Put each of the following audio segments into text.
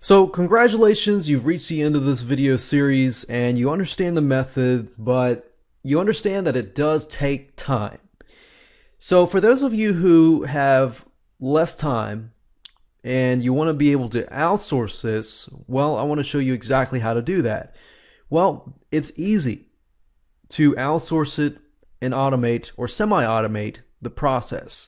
So congratulations, you've reached the end of this video series and you understand the method, but you understand that it does take time. So for those of you who have less time and you want to be able to outsource this, well, I want to show you exactly how to do that. Well, it's easy to outsource it and automate or semi-automate the process.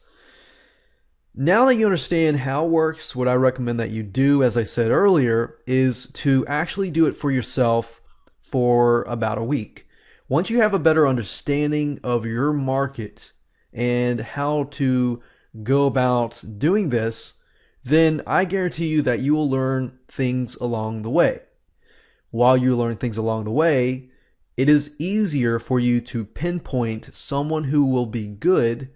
Now that you understand how it works, what I recommend that you do, as I said earlier, is to actually do it for yourself for about a week. Once you have a better understanding of your market and how to go about doing this, then I guarantee you that you will learn things along the way. While you learn things along the way, it is easier for you to pinpoint someone who will be good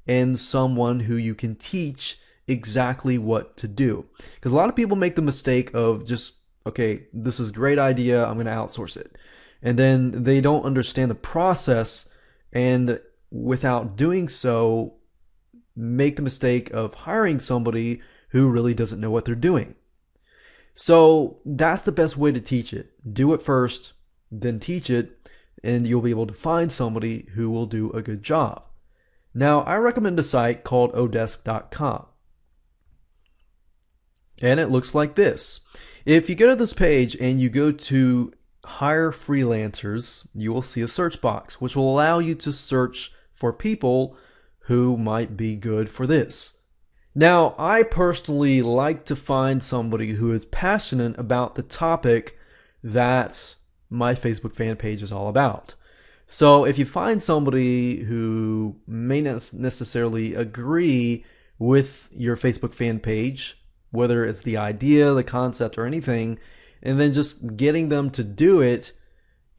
and someone who you can teach exactly what to do. Because a lot of people make the mistake of just, okay, this is a great idea, I'm going to outsource it. And then they don't understand the process, and without doing so, make the mistake of hiring somebody who really doesn't know what they're doing. So that's the best way to teach it. Do it first, then teach it, and you'll be able to find somebody who will do a good job. Now, I recommend a site called odesk.com. And it looks like this. If you go to this page and you go to hire freelancers, you will see a search box, which will allow you to search for people who might be good for this. Now, I personally like to find somebody who is passionate about the topic that my Facebook fan page is all about. So if you find somebody who may not necessarily agree with your Facebook fan page, whether it's the idea, the concept, or anything, and then just getting them to do it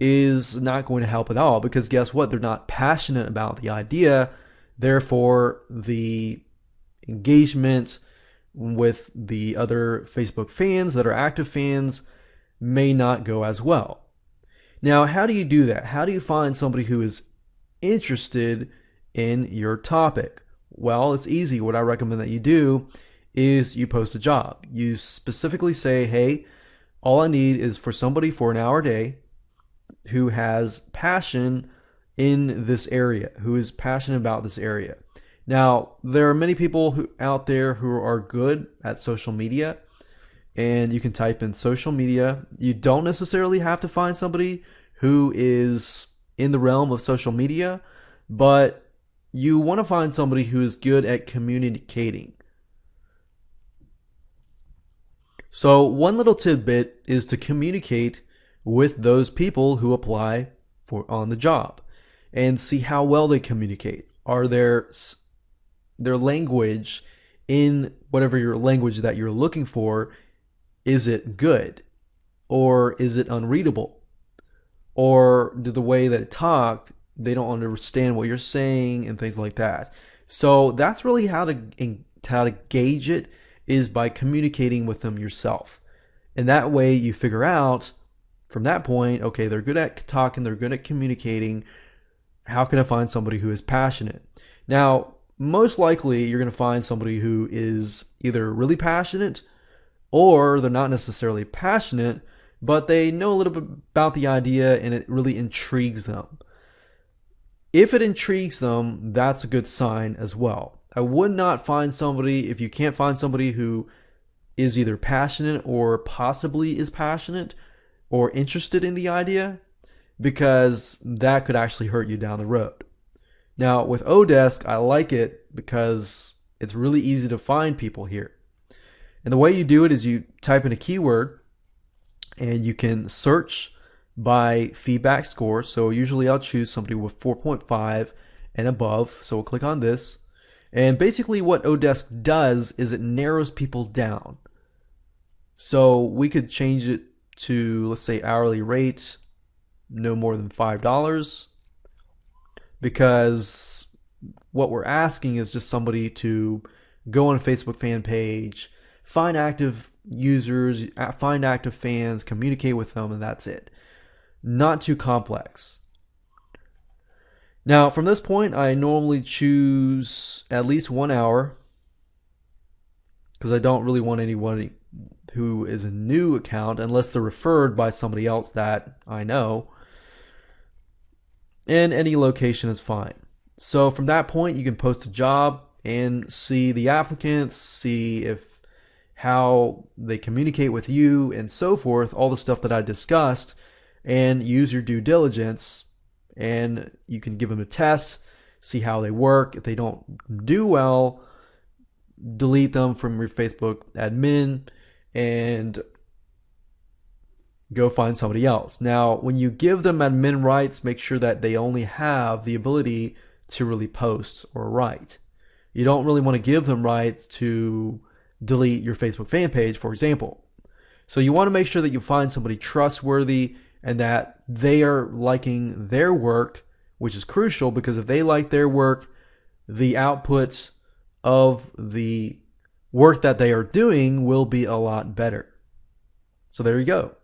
is not going to help at all, because guess what? They're not passionate about the idea. Therefore, the engagement with the other Facebook fans that are active fans may not go as well. Now, how do you do that? How do you find somebody who is interested in your topic? Well, it's easy. What I recommend that you do is you post a job. You specifically say, hey, all I need is for somebody for an hour a day who has passion in this area, who is passionate about this area. Now, there are many people out there who are good at social media, and you can type in social media. You don't necessarily have to find somebody who is in the realm of social media, but you want to find somebody who is good at communicating. So one little tidbit is to communicate with those people who apply on the job and see how well they communicate. Are their language, in whatever your language that you're looking for, is it good, or is it unreadable, or do the way that it talk, they don't understand what you're saying and things like that. So that's really how to gauge it, is by communicating with them yourself. And that way you figure out from that point, okay, they're good at talking, they're good at communicating. How can I find somebody who is passionate? Now, most likely you're going to find somebody who is either really passionate, or they're not necessarily passionate, but they know a little bit about the idea and it really intrigues them. If it intrigues them, that's a good sign as well. I would not find somebody, if you can't find somebody who is either passionate or possibly is passionate or interested in the idea, because that could actually hurt you down the road. Now, with Odesk, I like it because it's really easy to find people here. And the way you do it is you type in a keyword and you can search by feedback score. So usually I'll choose somebody with 4.5 and above. So we'll click on this. And basically what Odesk does is it narrows people down. So we could change it to, let's say, hourly rate, no more than $5, because what we're asking is just somebody to go on a Facebook fan page, find active users, find active fans, communicate with them, and that's it. Not too complex. Now, from this point, I normally choose at least 1 hour, because I don't really want anybody who is a new account unless they're referred by somebody else that I know. And any location is fine. So from that point, you can post a job and see the applicants, see if how they communicate with you and so forth, all the stuff that I discussed, and use your due diligence. And you can give them a test, see how they work. If they don't do well, delete them from your Facebook admin and go find somebody else. Now, when you give them admin rights, make sure that they only have the ability to really post or write. You don't really want to give them rights to delete your Facebook fan page, for example. So you want to make sure that you find somebody trustworthy and that they are liking their work, which is crucial, because if they like their work, the output of the work that they are doing will be a lot better. So there you go.